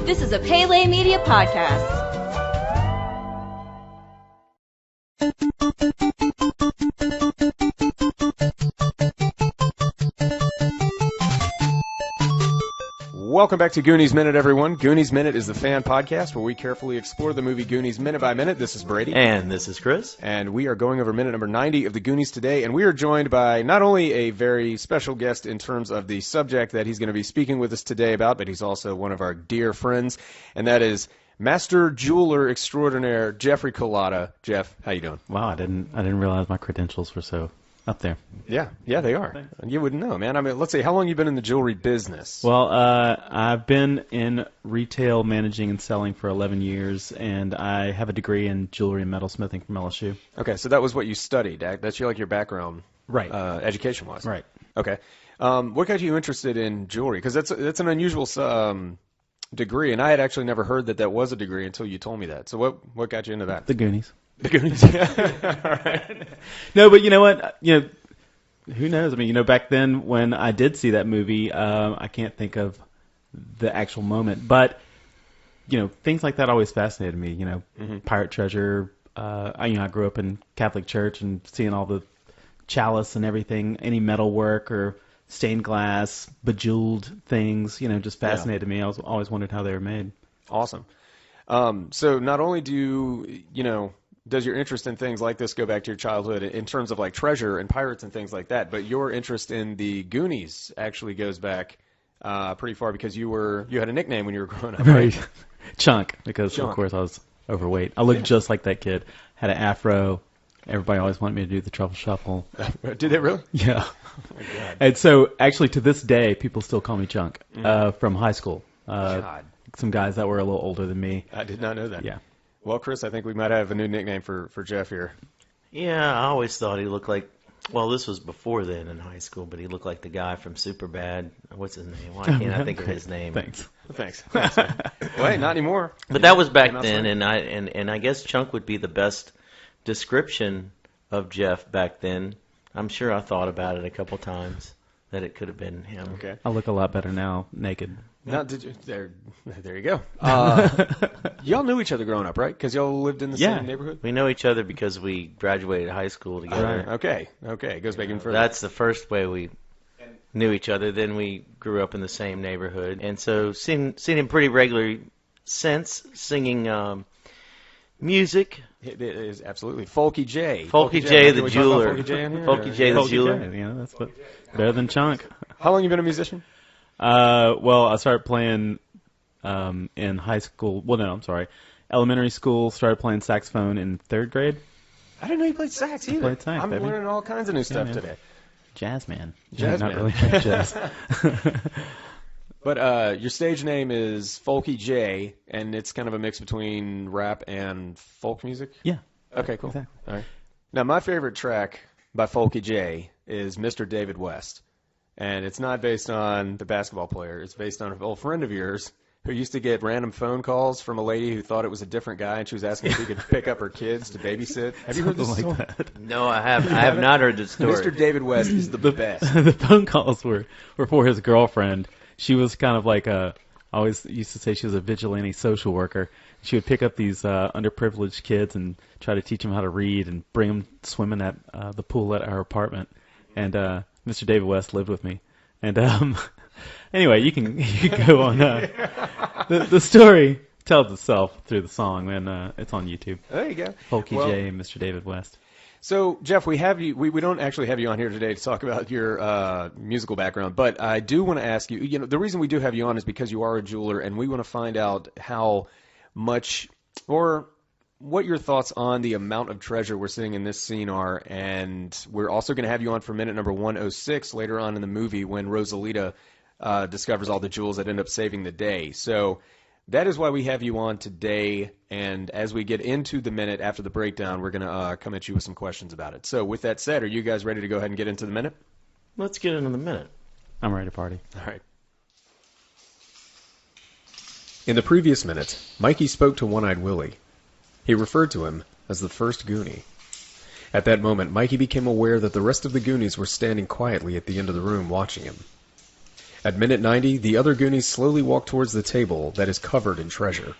This is a Pele Media podcast. Welcome back to Goonies Minute, everyone. Goonies Minute is the fan podcast where we carefully explore the movie Goonies minute by minute. This is Brady. And this is Chris. And we are going over minute number 90 of the Goonies today. And we are joined by not only a very special guest in terms of the subject that he's going to be speaking with us today about, but he's also one of our dear friends. And that is Master Jeweler Extraordinaire Jeffrey Collada. Jeff, how you doing? Wow, I didn't realize my credentials were so up there. Yeah, they are. Thanks. You wouldn't know, man. I mean, let's see, how long have you been in the jewelry business? Well, I've been in retail managing and selling for 11 years, and I have a degree in jewelry and metalsmithing from LSU. Okay, so that was what you studied. That's your background, right? Education-wise, right? Okay. What got you interested in jewelry? Because that's an unusual degree, and I had actually never heard that was a degree until you told me that. So what got you into that? The Goonies. The Goonies. All right. No, but you know what? Who knows? I mean, back then when I did see that movie, I can't think of the actual moment, but things like that always fascinated me. Pirate treasure. I grew up in Catholic church and seeing all the chalice and everything, any metal work or stained glass, bejeweled things. Just fascinated me. I always wondered how they were made. Awesome. So not only does your interest in things like this go back to your childhood in terms of like treasure and pirates and things like that, but your interest in the Goonies actually goes back pretty far because you had a nickname when you were growing up, right? Chunk, because of course I was overweight. I looked just like that kid. Had an afro. Everybody always wanted me to do the truffle shuffle. Did they really? Yeah. Oh my God. And so actually to this day, people still call me Chunk from high school. God. Some guys that were a little older than me. I did not know that. Yeah. Well, Chris, I think we might have a new nickname for Jeff here. Yeah, I always thought he looked like, well, this was before then in high school, but he looked like the guy from Superbad. What's his name? Why can't I think of his name? Thanks. Well, hey, not anymore. But that was back then, and I guess Chunk would be the best description of Jeff back then. I'm sure I thought about it a couple times that it could have been him. Okay. I look a lot better now, naked. Now, did you? There you go. Y'all knew each other growing up, right? Because y'all lived in the same neighborhood? We know each other because we graduated high school together. Okay. It goes back even further. That's the first way we knew each other. Then we grew up in the same neighborhood. And so seen him pretty regularly since, singing music. It is absolutely. Folky J. Folky J the jeweler. Folky J in here? Folky J the jeweler. J, that's better than Chunk. How long you been a musician? Well, I started playing in high school. Well, no, I'm sorry. Elementary school, started playing saxophone in third grade. I didn't know you played sax either. Played sax, I'm learning all kinds of new stuff today. Jazz man. Jazz not man. really jazz. But your stage name is Folky J, and it's kind of a mix between rap and folk music? Yeah. Okay, cool. Exactly. All right. Now, my favorite track by Folky J is Mr. David West. And it's not based on the basketball player. It's based on an old friend of yours who used to get random phone calls from a lady who thought it was a different guy, and she was asking if he could pick up her kids to babysit. Have you heard this story? That. No, I have not heard this story. Mr. David West is the best. The phone calls were for his girlfriend. She was kind of like I always used to say she was a vigilante social worker. She would pick up these underprivileged kids and try to teach them how to read and bring them swimming at the pool at our apartment. And Mr. David West lived with me. And anyway, you can go on. The story tells itself through the song, and it's on YouTube. There you go. Folky J and Mr. David West. So, Jeff, we have you. We don't actually have you on here today to talk about your musical background, but I do want to ask you. The reason we do have you on is because you are a jeweler, and we want to find out how much or what your thoughts on the amount of treasure we're seeing in this scene are, and we're also going to have you on for minute number 106 later on in the movie when Rosalita discovers all the jewels that end up saving the day. So that is why we have you on today, and as we get into the minute after the breakdown, we're going to come at you with some questions about it. So with that said, are you guys ready to go ahead and get into the minute? Let's get into the minute. I'm ready to party. All right. In the previous minute, Mikey spoke to One-Eyed Willie. He referred to him as the first Goonie. At that moment, Mikey became aware that the rest of the Goonies were standing quietly at the end of the room watching him. At minute 90, the other Goonies slowly walk towards the table that is covered in treasure.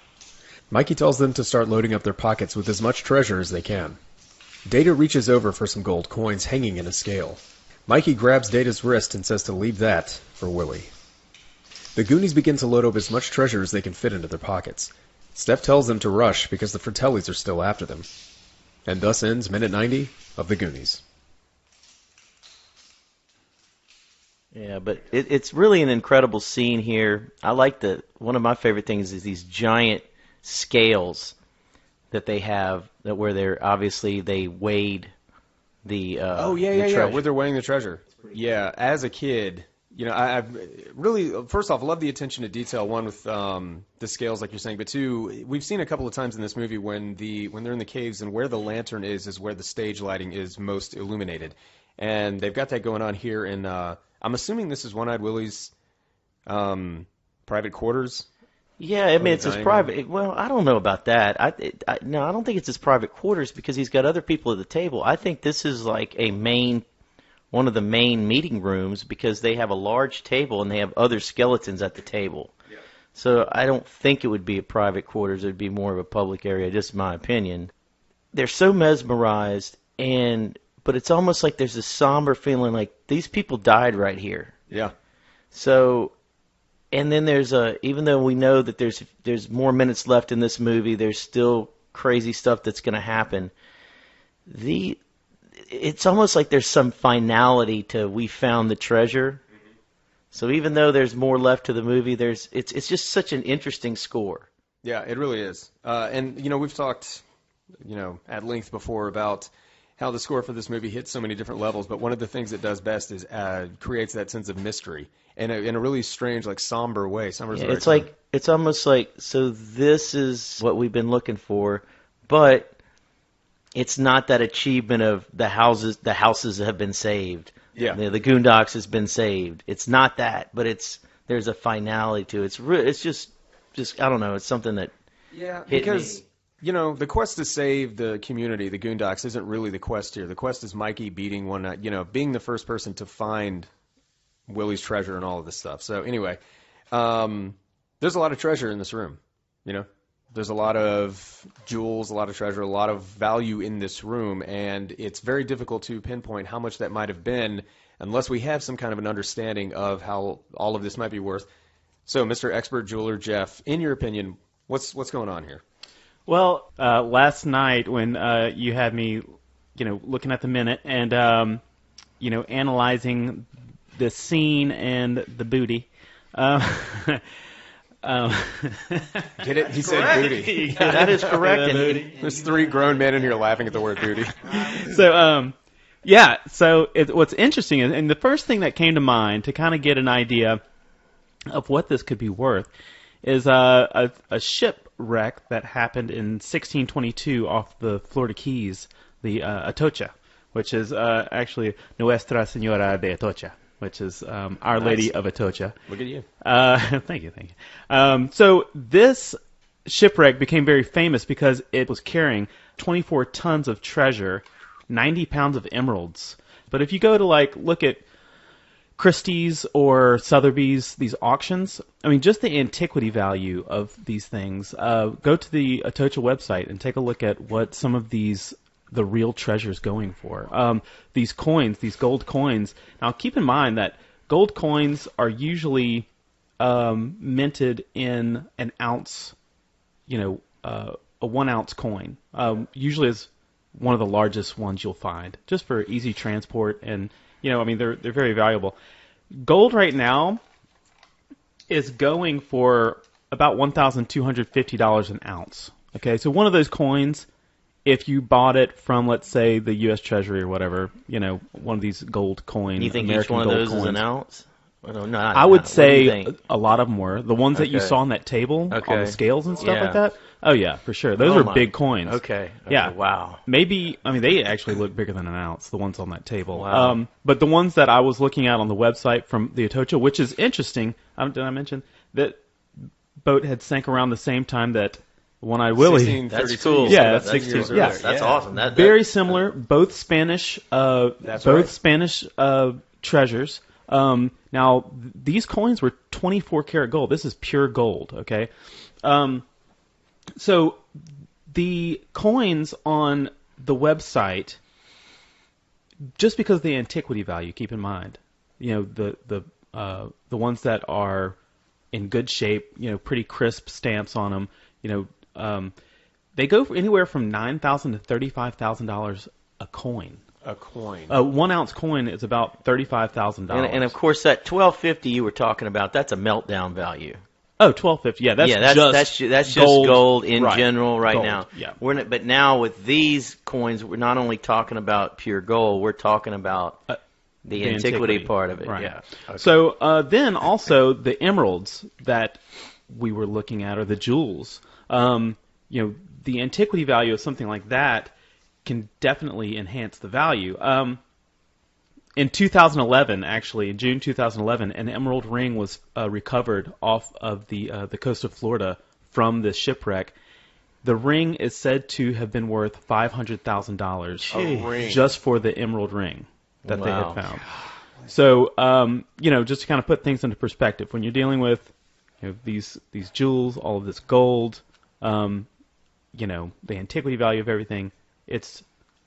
Mikey tells them to start loading up their pockets with as much treasure as they can. Data reaches over for some gold coins hanging in a scale. Mikey grabs Data's wrist and says to leave that for Willie. The Goonies begin to load up as much treasure as they can fit into their pockets. Steph tells them to rush because the Fratellis are still after them. And thus ends minute 90 of the Goonies. Yeah, but it's really an incredible scene here. I like one of my favorite things is these giant scales that they have, that where they weighed the treasure. where they're weighing the treasure. Yeah, as a kid, I've really, first off, love the attention to detail. One with the scales, like you're saying, but two, we've seen a couple of times in this movie when they're in the caves and where the lantern is where the stage lighting is most illuminated, and they've got that going on here in. I'm assuming this is One-Eyed Willie's private quarters. Yeah, I mean, it's his private. Well, I don't know about that. No, I don't think it's his private quarters because he's got other people at the table. I think this is like one of the main meeting rooms because they have a large table and they have other skeletons at the table. Yeah. So I don't think it would be a private quarters. It would be more of a public area, just my opinion. They're so mesmerized, but it's almost like there's a somber feeling like these people died right here. Yeah. So, and then even though we know that there's more minutes left in this movie, there's still crazy stuff that's going to happen. It's almost like there's some finality to we found the treasure. Mm-hmm. So even though there's more left to the movie, it's just such an interesting score. Yeah, it really is. And we've talked, at length before about how the score for this movie hits so many different levels, but one of the things it does best is creates that sense of mystery in a really strange, like somber way. It's almost like, so this is what we've been looking for, but it's not that achievement of the houses have been saved. Yeah. The Goondocks has been saved. It's not that, but there's a finality to it. It's just I don't know, it's something that hit because me. The quest to save the community, the Goondocks, isn't really the quest here. The quest is Mikey beating being the first person to find Willie's treasure and all of this stuff. So anyway, there's a lot of treasure in this room. There's a lot of jewels, a lot of treasure, a lot of value in this room, and it's very difficult to pinpoint how much that might have been unless we have some kind of an understanding of how all of this might be worth. So, Mr. Expert Jeweler Jeff, in your opinion, what's going on here? Well, last night when you had me, looking at the minute and analyzing the scene and the booty. Get it? He said booty. Yeah, that is correct. There's three grown men in here laughing at the word booty. So, what's interesting is, and the first thing that came to mind to kind of get an idea of what this could be worth is a shipwreck that happened in 1622 off the Florida Keys, the Atocha, which is actually Nuestra Señora de Atocha, which is Our Lady of Atocha. Look at you. Thank you. So this shipwreck became very famous because it was carrying 24 tons of treasure, 90 pounds of emeralds. But if you go to look at Christie's or Sotheby's, these auctions, I mean, just the antiquity value of these things, go to the Atocha website and take a look at what some of the real treasure's going for. These coins, these gold coins. Now, keep in mind that gold coins are usually minted in an ounce, a 1 ounce coin. Usually is one of the largest ones you'll find, just for easy transport and, they're very valuable. Gold right now is going for about $1,250 an ounce. Okay, so one of those coins, if you bought it from, let's say, the U.S. Treasury or whatever, one of these gold coins. You think American each one of those coins, is an ounce? I would say a lot of them were. The ones that you saw on that table, on the scales and stuff like that, oh yeah, for sure. Those are big coins. Okay. Yeah. Wow. Maybe, they actually look bigger than an ounce, the ones on that table. Wow. But the ones that I was looking at on the website from the Atocha, which is interesting, did I mention that boat had sank around the same time that One-Eyed Willie? That's cool. Yeah, that's 16. Yeah, that's awesome. Very similar, both Spanish, treasures. Now, these coins were 24 karat gold. This is pure gold, okay? So the coins on the website, just because of the antiquity value, keep in mind, the ones that are in good shape, pretty crisp stamps on them, they go for anywhere from $9,000 to $35,000 a coin. A coin. A 1 ounce coin is about $35,000. And of course, that $12.50 you were talking about, that's a meltdown value. Oh, $12.50. Yeah, that's just gold, gold in general right gold, now. Yeah. But now with these coins, we're not only talking about pure gold, we're talking about the antiquity part of it. Right. Yeah. Okay. So then also the emeralds that we were looking at, or the jewels. The antiquity value of something like that can definitely enhance the value. In 2011, actually, in June 2011, an emerald ring was recovered off of the coast of Florida from this shipwreck. The ring is said to have been worth $500,000 just for the emerald ring that they had found. So, just to kind of put things into perspective, when you're dealing with these jewels, all of this gold, the antiquity value of everything,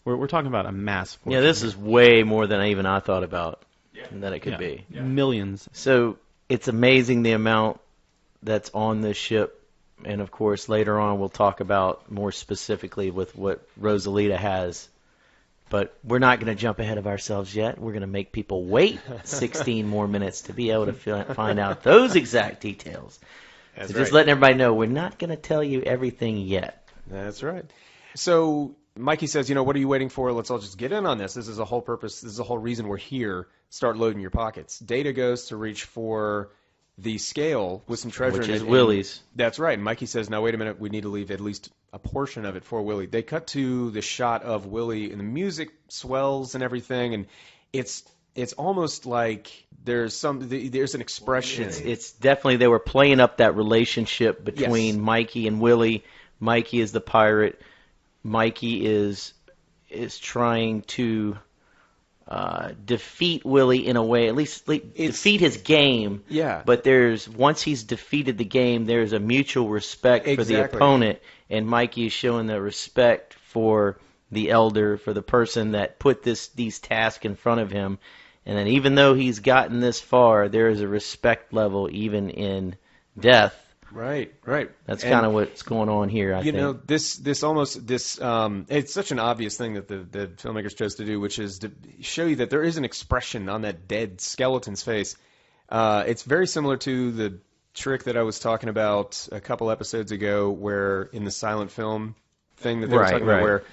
we're talking about a mass fortune. Yeah, this is way more than even I thought about that it could be. Yeah. Millions. So it's amazing the amount that's on this ship. And, of course, later on we'll talk about more specifically with what Rosalita has. But we're not going to jump ahead of ourselves yet. We're going to make people wait 16 more minutes to be able to find out those exact details. That's so right. Just letting everybody know, we're not going to tell you everything yet. That's right. So Mikey says, what are you waiting for? Let's all just get in on this. This is the whole purpose. This is the whole reason we're here. Start loading your pockets. Data goes to reach for the scale with some treasure Which in is it. Willie's. That's right. And Mikey says, now wait a minute. We need to leave at least a portion of it for Willie. They cut to the shot of Willie, and the music swells and everything, and it's almost like there's an expression. It's definitely, they were playing up that relationship between Yes. Mikey and Willie. Mikey is the pirate. Mikey is trying to defeat Willie in a way, at least defeat his game. Yeah. But once he's defeated the game, there's a mutual respect for the Exactly. opponent, and Mikey is showing the respect for the elder, for the person that put these tasks in front of him. And then even though he's gotten this far, there is a respect level even in death. Right. That's kind of what's going on here, I think. It's such an obvious thing that the filmmakers chose to do, which is to show you that there is an expression on that dead skeleton's face. It's very similar to the trick that I was talking about a couple episodes ago, where in the silent film thing that they were talking about, where,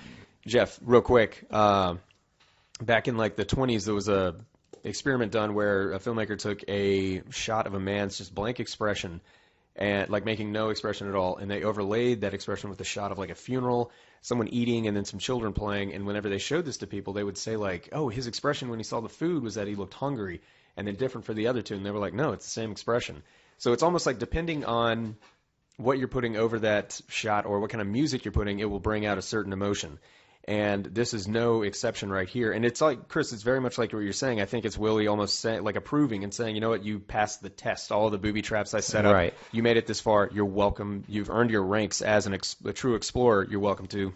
Jeff, real quick, back in like the 20s, there was a experiment done where a filmmaker took a shot of a man's just blank expression, and like making no expression at all, and they overlaid that expression with a shot of like a funeral, someone eating, and then some children playing. And whenever they showed this to people, they would say like, oh, his expression when he saw the food was that he looked hungry, and then different for the other two. And they were like, no, it's the same expression. So it's almost like depending on what you're putting over that shot or what kind of music you're putting, it will bring out a certain emotion. And this is no exception right here. And it's like, Chris, it's very much like what you're saying. I think it's Willie almost like approving and saying, you know what, you passed the test. All the booby traps I set up, Right. You made it this far. You're welcome. You've earned your ranks as a true explorer. You're welcome to.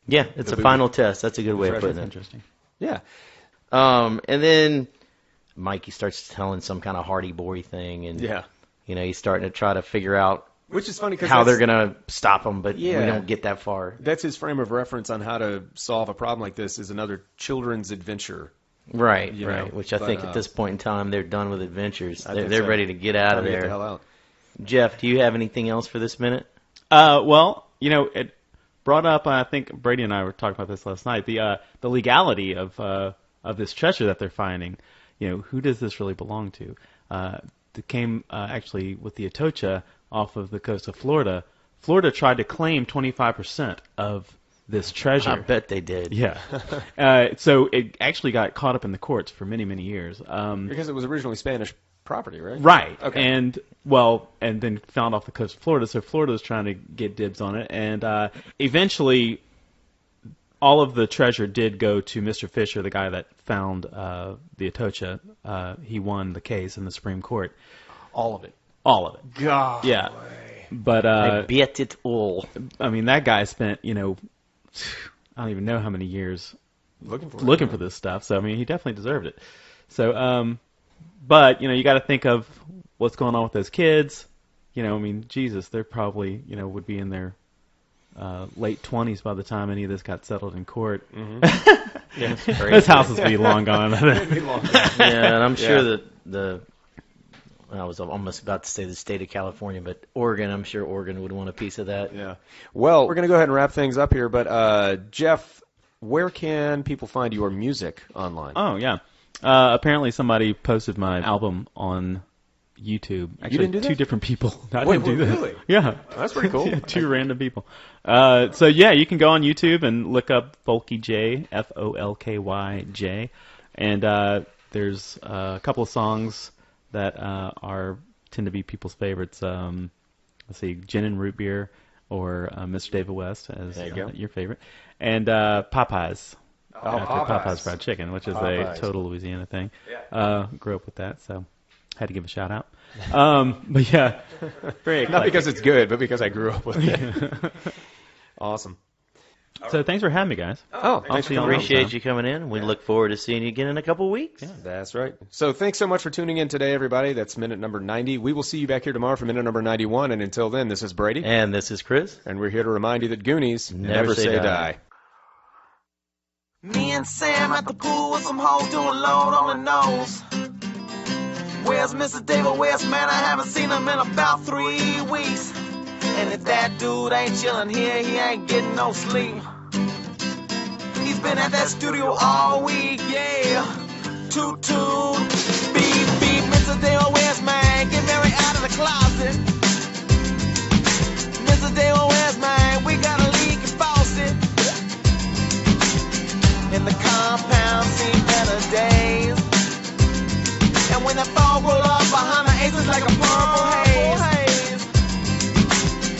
Yeah, it's a final test. That's a good way of putting it. Interesting. Yeah. And then Mikey starts telling some kind of Hardy-Boy thing, and Yeah. he's starting to try to figure out Which is funny because how they're going to stop him, but Yeah. we don't get that far. That's his frame of reference on how to solve a problem like this, is another children's adventure. Right, You right. know, Which I but, think at this point in time they're done with adventures. I think They're so. ready to get out of Time to get the there. hell out. Jeff, do you have anything else for this minute? Well, it brought up. I think Brady and I were talking about this last night. The legality of this treasure that they're finding. Who does this really belong to? It came actually with the Atocha off of the coast of Florida. Florida tried to claim 25% of this treasure. I bet they did. Yeah. So it actually got caught up in the courts for many, many years. Because it was originally Spanish property, right? Right. Okay. And then found off the coast of Florida. So Florida was trying to get dibs on it. And eventually all of the treasure did go to Mr. Fisher, the guy that found the Atocha. He won the case in the Supreme Court. All of it. All of it. God. Yeah. But I bet it all. I mean, that guy spent, I don't even know how many years looking for this stuff. So I mean, he definitely deserved it. So, but you got to think of what's going on with those kids. I mean, Jesus, they're probably would be in their late 20s by the time any of this got settled in court. Mm-hmm. Yeah, those houses would be long gone. Yeah, and I'm sure that I was almost about to say the state of California, but Oregon, I'm sure Oregon would want a piece of that. Yeah. Well, we're going to go ahead and wrap things up here, but Jeff, where can people find your music online? Oh, yeah. Apparently somebody posted my album on YouTube. Actually, you didn't do that? Two different people. I Wait, didn't do that. Really? Yeah. That's pretty cool. Yeah, two random people. So, yeah, you can go on YouTube and look up Folky J, Folkyj, and there's a couple of songs that tend to be people's favorites. Let's see, Gin and Root Beer, or Mr. David West as your favorite, and Popeyes. Popeyes Fried Chicken, which is a total Louisiana thing. Yeah. Grew up with that, so had to give a shout out. But yeah, very not because it's good, but because I grew up with it. Awesome. So thanks for having me, guys. Thanks for appreciate you coming in. We look forward to seeing you again in a couple of weeks. Yeah, that's right. So thanks so much for tuning in today, everybody. That's minute number 90. We will see you back here tomorrow for minute number 91. And until then, this is Brady. And this is Chris. And we're here to remind you that Goonies never say die. Me and Sam at the pool with some hoes doing load on the nose. Where's Mr. David West, man? I haven't seen him in about 3 weeks. And if that dude ain't chilling here, he ain't getting no sleep. He's been at that studio all week, yeah. Toot toot, beep beep, Mr. David West, man, get Mary out of the closet. Mr. David West, man, we got a leaky faucet. In the compound, seen better days. And when the fog roll up behind the aces like a purple haze.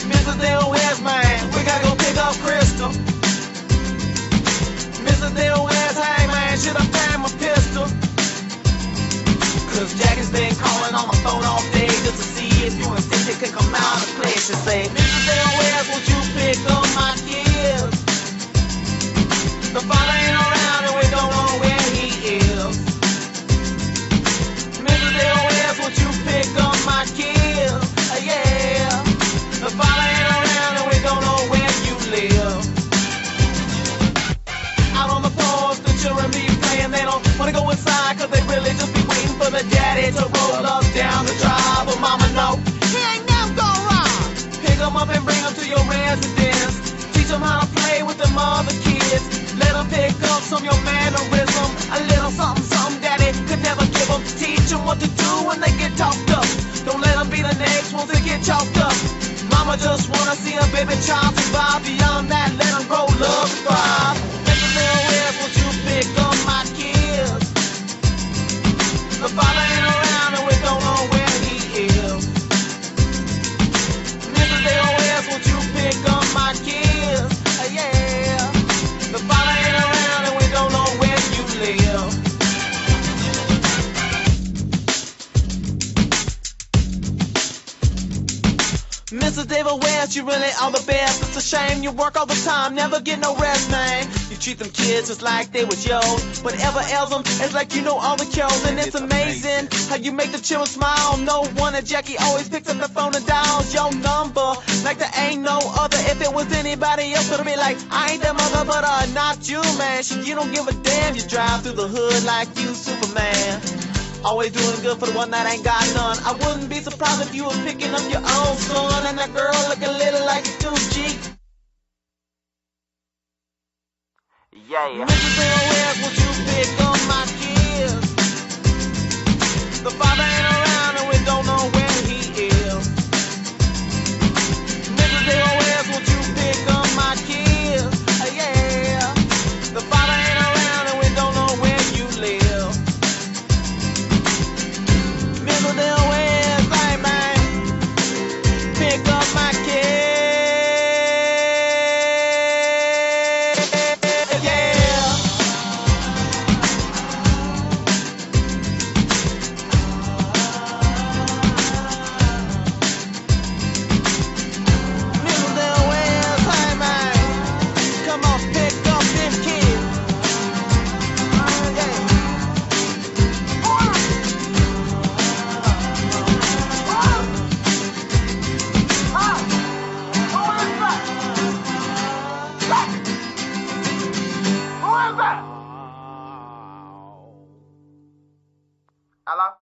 Mr. David West, man, we gotta go pick up Crystal. Mr. David West, hey man, should I find my pistol? Cause Jackie's been calling on my phone all day just to see if you and Cynthia can come out and play. She say, Mr. David West, won't you pick up my kids? The father ain't around and we don't know where he is. Mr. David West, won't you pick up my kids? Yeah. The father ain't around and we don't know where you live. Out on the porch, the children be playing. They don't wanna go inside cause they really just be waiting for the daddy to roll up down the drive. But mama know he ain't never gonna ride. Pick them up and bring them to your residence. Teach them how to play with them other kids. Let them pick up some of your mannerism. A little something, something daddy could never give them. Teach them what to do when they get talked up. Don't let them be the next ones to get chalked up. Mama just wanna see a baby child survive. Beyond that, let them grow, love, and thrive. Mr. David West, won't you pick up my kids? The father ain't around and we don't know where he is. Mr. David West, won't you pick up my kids? Yeah. The father ain't around and we don't know where you live. Mr. David West, you really are the best. It's a shame you work all the time, never get no rest, man. You treat them kids just like they was yours. Whatever ails them, it's like you know all the cures. And it's amazing how you make the children smile. No wonder Jackie always picks up the phone and dials your number like there ain't no other. If it was anybody else, it'd be like, I ain't that mother, but not you, man. Shit, you don't give a damn. You drive through the hood like you Superman. Always doing good for the one that ain't got none. I wouldn't be surprised if you were picking up your own son. And that girl looking a little like you too, G. Yeah. Mr. David West, won't you pick up my kids? The father ain't around and we don't know where he is. Mr. David West, won't you pick up my kids? Yeah. The father ain't around and we don't know where you live. Mr. David West, hey man, pick up my kids. Who's that? Hello?